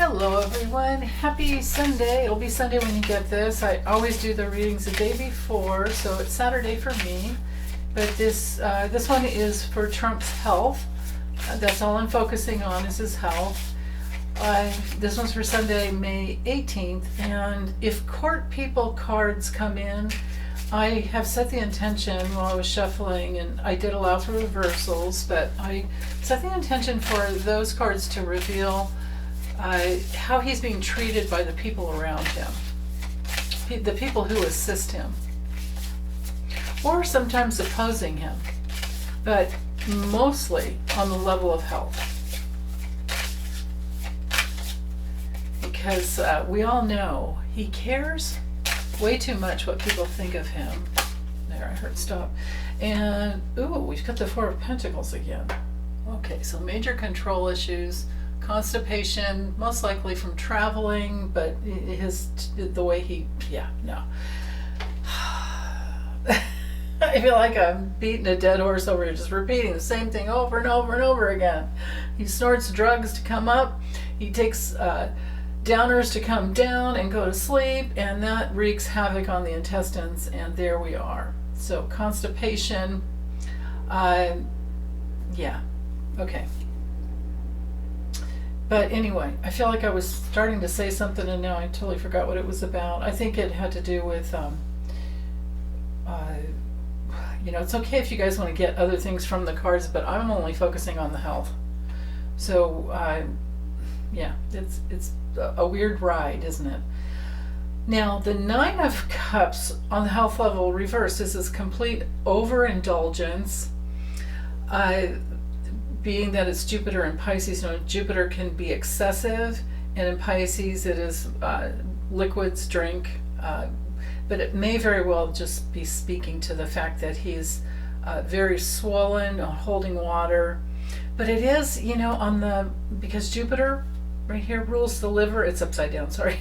Hello everyone, happy Sunday. It'll be Sunday when you get this. I always do the readings the day before, so it's Saturday for me. But this one is for Trump's health. That's all I'm focusing on is his health. This one's for Sunday, May 18th. And if court people cards come in, I have set the intention while I was shuffling, and I did allow for reversals, but I set the intention for those cards to reveal how he's being treated by the people around him, the people who assist him, or sometimes opposing him, but mostly on the level of health. Because we all know he cares way too much what people think of him. There, I heard stop. And, ooh, we've got the Four of Pentacles again. Okay, so major control issues, constipation, most likely from traveling, but the way he, no. I feel like I'm beating a dead horse over here, just repeating the same thing over and over and over again. He snorts drugs to come up, he takes downers to come down and go to sleep, and that wreaks havoc on the intestines, and there we are. So constipation, okay. But anyway, I feel like I was starting to say something and now I totally forgot what it was about. I think it had to do with, it's okay if you guys want to get other things from the cards, but I'm only focusing on the health. So, it's a weird ride, isn't it? Now, the Nine of Cups on the health level reverse is this complete overindulgence. Being that it's Jupiter in Pisces, Jupiter can be excessive, and in Pisces it is liquids, drink, but it may very well just be speaking to the fact that he's very swollen, holding water. But it is, because Jupiter right here rules the liver, it's upside down, sorry.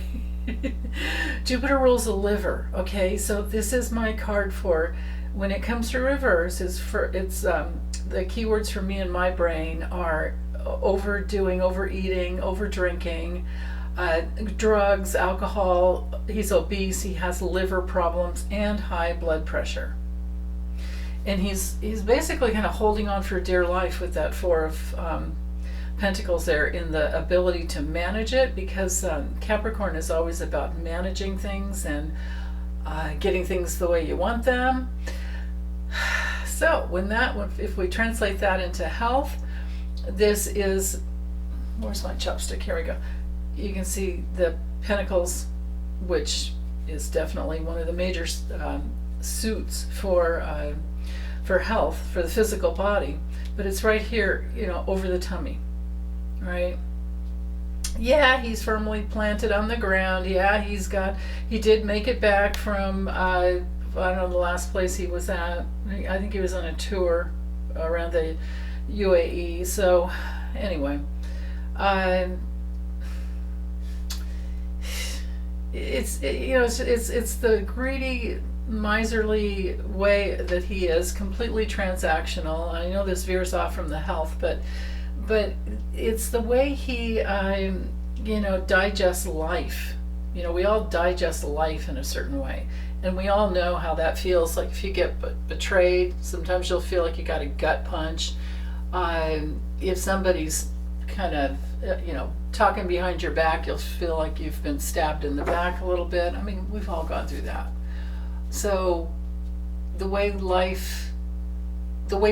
Jupiter rules the liver, okay? So this is my card for when it comes to reverse, the keywords for me in my brain are overdoing, overeating, overdrinking, drugs, alcohol, he's obese, he has liver problems, and high blood pressure. And he's basically kind of holding on for dear life with that Four of Pentacles there in the ability to manage it, because Capricorn is always about managing things and getting things the way you want them. So if we translate that into health, this is, where's my chopstick? Here we go. You can see the Pentacles, which is definitely one of the major suits for health, for the physical body, but it's right here, over the tummy, right? Yeah, he's firmly planted on the ground. Yeah, he did make it back from, I don't know the last place he was at. I think he was on a tour around the UAE. So anyway, it's the greedy, miserly way that he is, completely transactional. I know this veers off from the health, but it's the way he digests life. We all digest life in a certain way, and we all know how that feels. Like if you get betrayed, sometimes you'll feel like you got a gut punch. If somebody's kind of talking behind your back, you'll feel like you've been stabbed in the back a little bit. I mean, we've all gone through that. So the way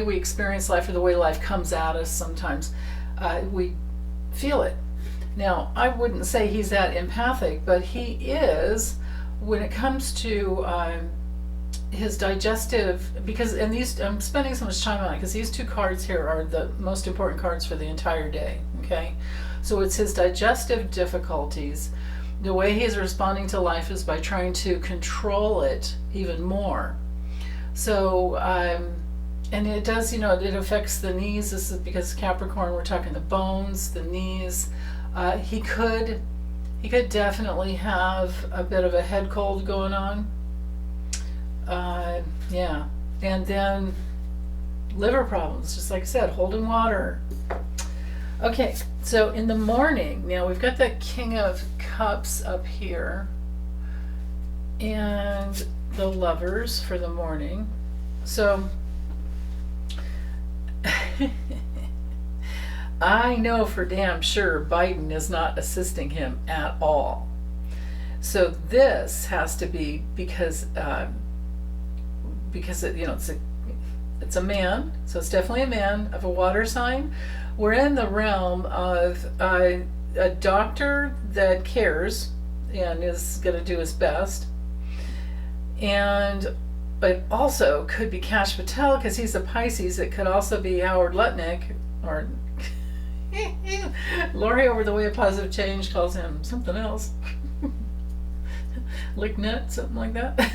we experience life, or the way life comes at us, sometimes we feel it. Now, I wouldn't say he's that empathic, but he is when it comes to his digestive, I'm spending so much time on it because these two cards here are the most important cards for the entire day, okay? So it's his digestive difficulties. The way he's responding to life is by trying to control it even more. So, and it does, it affects the knees. This is because Capricorn, we're talking the bones, the knees. He could definitely have a bit of a head cold going on. And then liver problems, just like I said, holding water. Okay, So in the morning, now we've got the King of Cups up here and the Lovers for the morning. So I know for damn sure Biden is not assisting him at all. So this has to be because it's a man, so it's definitely a man of a water sign. We're in the realm of a doctor that cares and is going to do his best, and it also could be Kash Patel because he's a Pisces. It could also be Howard Lutnick, or Lori over the Way of Positive Change calls him something else. Licknut, something like that.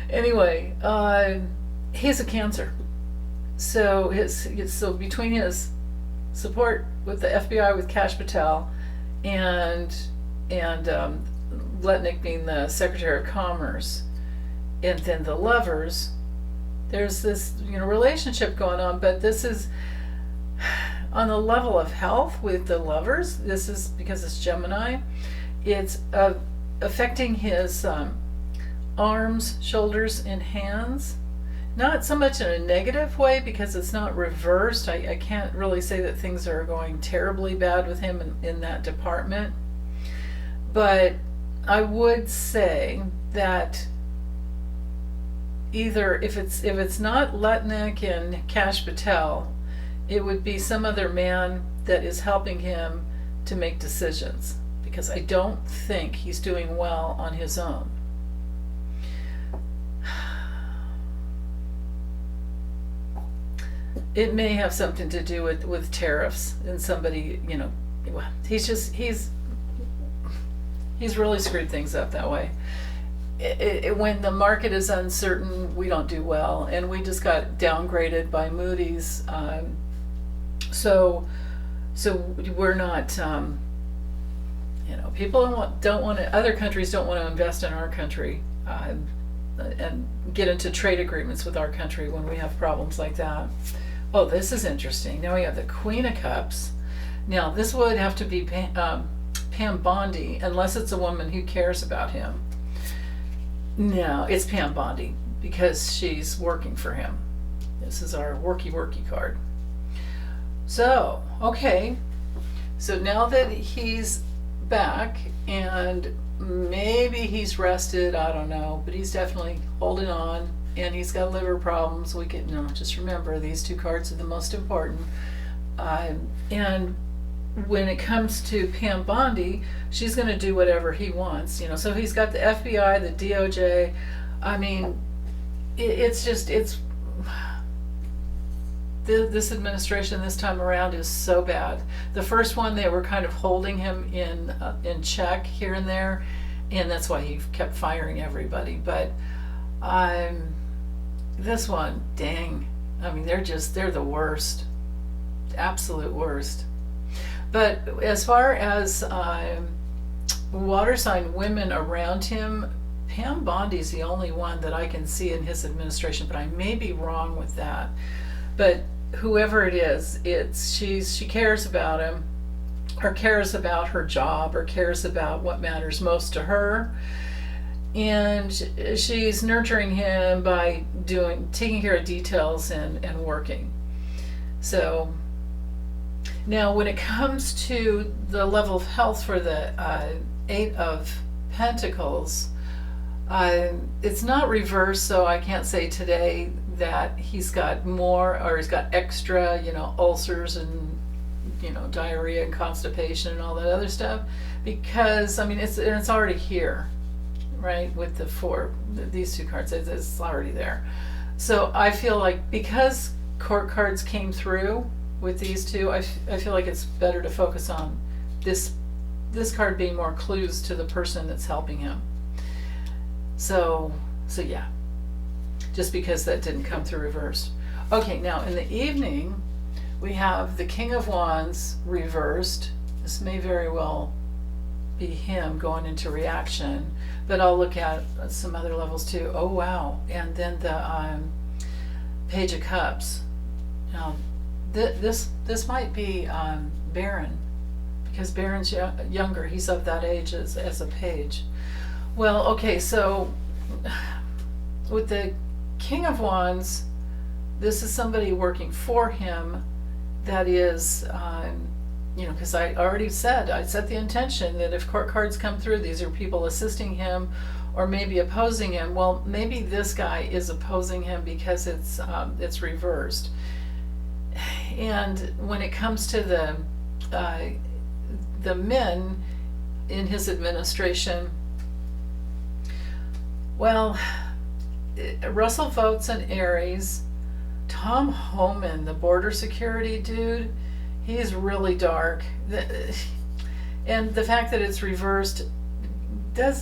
Anyway, he's a Cancer. So so between his support with the FBI with Kash Patel and Lutnick being the Secretary of Commerce, and then the Lovers, there's this relationship going on. But this is on the level of health with the Lovers. This is because it's Gemini. It's affecting his arms, shoulders, and hands. Not so much in a negative way because it's not reversed. I can't really say that things are going terribly bad with him in that department. But I would say that either if it's not Lutnick and Kash Patel, it would be some other man that is helping him to make decisions, because I don't think he's doing well on his own. It may have something to do with tariffs and somebody, he's really screwed things up that way. When the market is uncertain, we don't do well, and we just got downgraded by Moody's. So we're not, people don't want to, other countries don't want to invest in our country and get into trade agreements with our country when we have problems like that. Oh, this is interesting. Now we have the Queen of Cups. Now this would have to be Pam Bondi, unless it's a woman who cares about him. No, it's Pam Bondi because she's working for him. This is our worky card. So, okay. So now that he's back and maybe he's rested, I don't know, but he's definitely holding on, and he's got liver problems. We can just remember these two cards are the most important. And when it comes to Pam Bondi, she's going to do whatever he wants. So he's got the FBI, the DOJ. I mean, it's this administration this time around is so bad. The first one, they were kind of holding him in check here and there, and that's why he kept firing everybody. But this one, dang, I mean, they're the worst, absolute worst. But as far as water sign women around him, Pam Bondi's the only one that I can see in his administration, but I may be wrong with that. But whoever it is, she cares about him, or cares about her job, or cares about what matters most to her. And she's nurturing him by taking care of details and working. So now when it comes to the level of health for the Eight of Pentacles, it's not reversed, so I can't say today that he's got more, or he's got extra, ulcers and, diarrhea and constipation and all that other stuff, because, I mean, it's already here, right, with these two cards, it's already there. So I feel like because court cards came through with these two, I feel like it's better to focus on this card being more clues to the person that's helping him. So yeah, just because that didn't come through reversed. Okay, now in the evening, we have the King of Wands reversed. This may very well be him going into reaction, but I'll look at some other levels too. Oh wow, and then the Page of Cups. Now this might be Baron, because Baron's younger. He's of that age as a page. Well, okay, so with the King of Wands, this is somebody working for him. That is, because I set the intention that if court cards come through, these are people assisting him or maybe opposing him. Well, maybe this guy is opposing him because it's reversed. And when it comes to the men in his administration, well, Russell Votes an Aries. Tom Homan, the border security dude, he's really dark. And the fact that it's reversed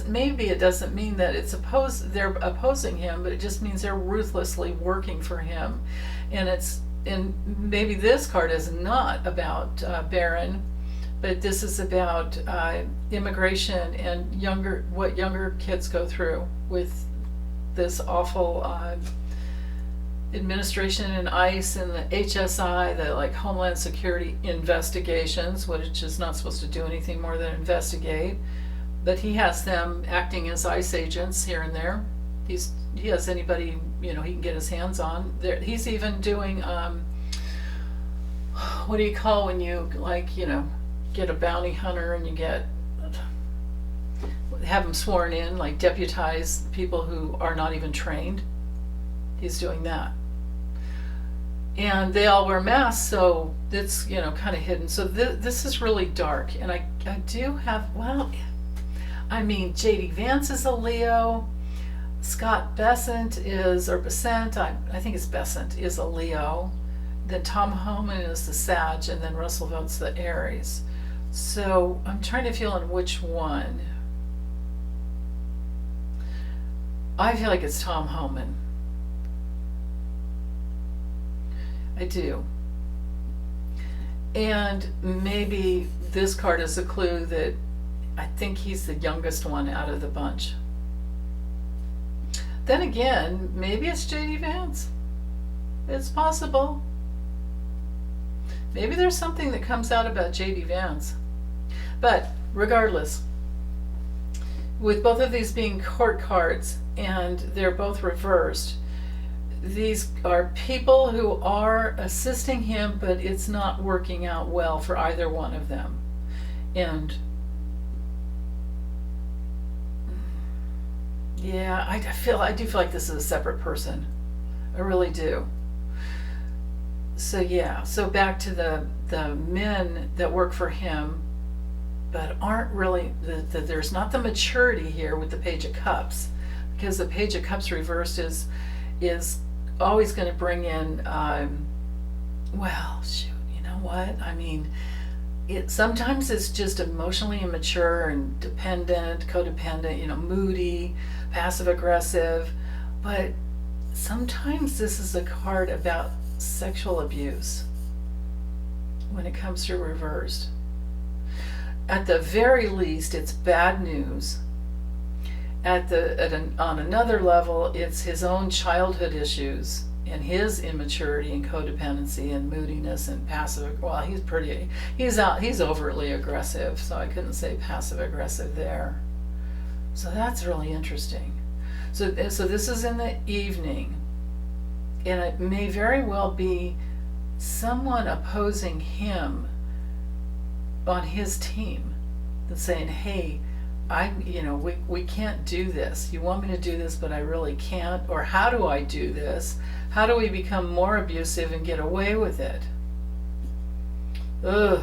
maybe it doesn't mean that they're opposing him, but it just means they're ruthlessly working for him. And maybe this card is not about Baron, but this is about immigration and what younger kids go through with this awful administration and ICE and the HSI, the like Homeland Security investigations, which is not supposed to do anything more than investigate. But he has them acting as ICE agents here and there. He has anybody he can get his hands on. He's even doing what do you call when you get a bounty hunter and you have them sworn in, like deputize people who are not even trained. He's doing that. And they all wear masks, so it's kind of hidden. So this is really dark. And I do have, J.D. Vance is a Leo. Scott Bessent I think it's Bessent, is a Leo. Then Tom Homan is the Sag, and then Russell Votes the Aries. So I'm trying to feel in which one. I feel like it's Tom Homan. I do. And maybe this card is a clue that I think he's the youngest one out of the bunch. Then again, maybe it's J.D. Vance. It's possible. Maybe there's something that comes out about J.D. Vance. But regardless, with both of these being court cards and they're both reversed, these are people who are assisting him, but it's not working out well for either one of them. And yeah, I do feel like this is a separate person. I really do. So yeah, so back to the men that work for him, but aren't really, there's not the maturity here with the Page of Cups, because the Page of Cups reversed is always going to bring in, you know what? Sometimes it's just emotionally immature and dependent, codependent, moody, passive aggressive, but sometimes this is a card about sexual abuse when it comes to reversed. At the very least, it's bad news. On another level, it's his own childhood issues and his immaturity and codependency and moodiness and passive. Well, he's overtly aggressive, so I couldn't say passive aggressive there. So that's really interesting. So this is in the evening, and it may very well be someone opposing him on his team that's saying, hey, we can't do this. You want me to do this, but I really can't. Or how do I do this? How do we become more abusive and get away with it? Ugh.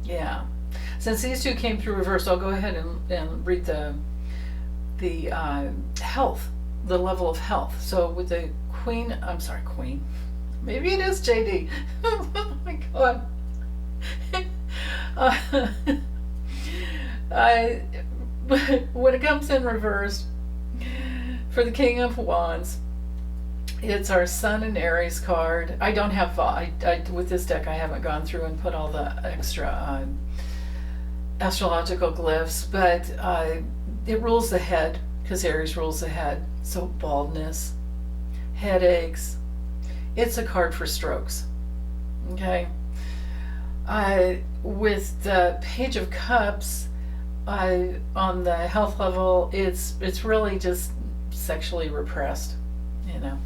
Yeah. Since these two came through reverse, I'll go ahead and read the health, the level of health. So with the Queen, maybe it is JD. Oh my God. When it comes in reverse for the King of Wands, it's our Sun and Aries card. I don't have with this deck I haven't gone through and put all the extra astrological glyphs, but it rules the head because Aries rules the head. So baldness, headaches. It's a card for strokes. Okay. With the Page of Cups, on the health level, it's really just sexually repressed, you know.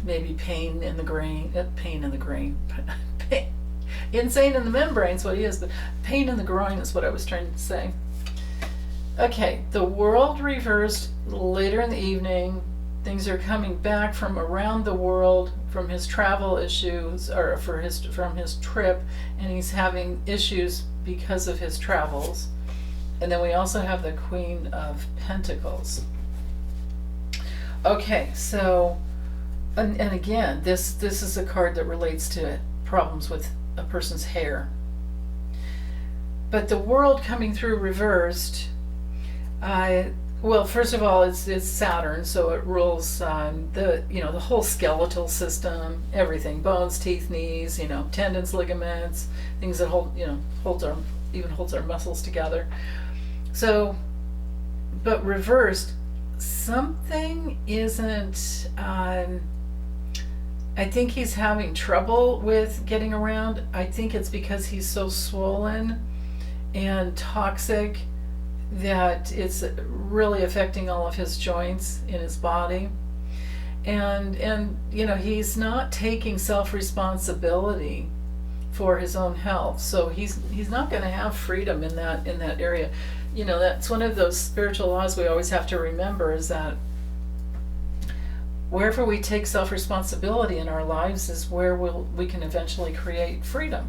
Maybe pain in the brain, pain, insane in the membrane is what he is, but pain in the groin is what I was trying to say. Okay, the World reversed later in the evening. Things are coming back from around the world from his travel issues, or from his trip, and he's having issues because of his travels. And then we also have the Queen of Pentacles. Okay, so and again, this is a card that relates to problems with a person's hair. But the World coming through reversed, well, first of all, it's Saturn, so it rules the whole skeletal system, everything, bones, teeth, knees, tendons, ligaments, things that holds our muscles together. So, but reversed, something isn't. I think he's having trouble with getting around. I think it's because he's so swollen and toxic that it's really affecting all of his joints in his body, and he's not taking self-responsibility for his own health, so he's not going to have freedom in that area. That's one of those spiritual laws we always have to remember, is that wherever we take self-responsibility in our lives is where we can eventually create freedom.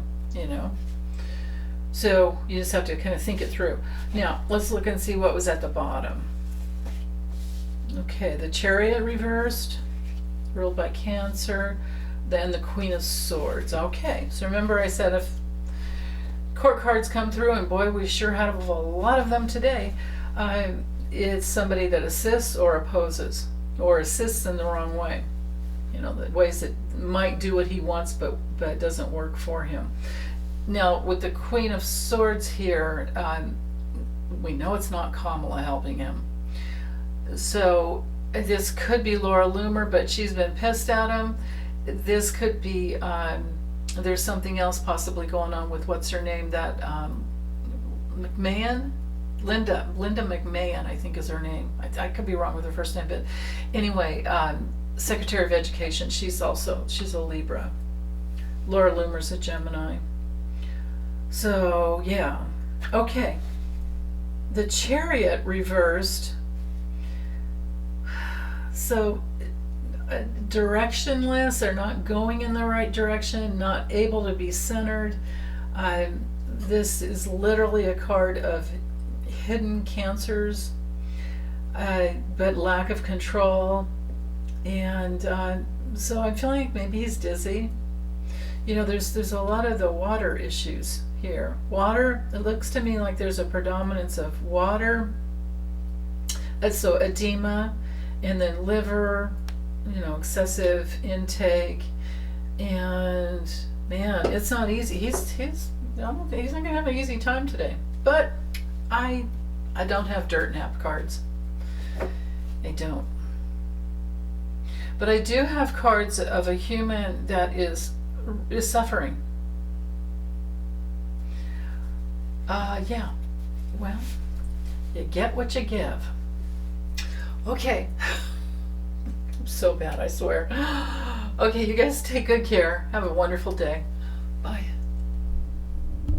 So you just have to kind of think it through. Now, let's look and see what was at the bottom. Okay, the Chariot reversed, ruled by Cancer, then the Queen of Swords. Okay, so remember I said if court cards come through, and boy, we sure have a lot of them today, it's somebody that assists or opposes, or assists in the wrong way. The ways that might do what he wants, but it doesn't work for him. Now, with the Queen of Swords here, we know it's not Kamala helping him. So this could be Laura Loomer, but she's been pissed at him. This could be, there's something else possibly going on with, what's her name, that McMahon? Linda McMahon, I think is her name. I could be wrong with her first name, but anyway, Secretary of Education, she's a Libra. Laura Loomer's a Gemini. So, yeah. Okay. The Chariot reversed. So, directionless, they're not going in the right direction, not able to be centered. This is literally a card of hidden cancers, but lack of control. And so I'm feeling like maybe he's dizzy. There's a lot of the water issues here. Water, it looks to me like there's a predominance of water. So edema, and then liver, excessive intake. And man, it's not easy. He's not gonna have an easy time today. But I don't have dirt nap cards. I don't. But I do have cards of a human that is suffering. Yeah. Well, you get what you give. Okay. I'm so bad, I swear. Okay, you guys take good care. Have a wonderful day. Bye.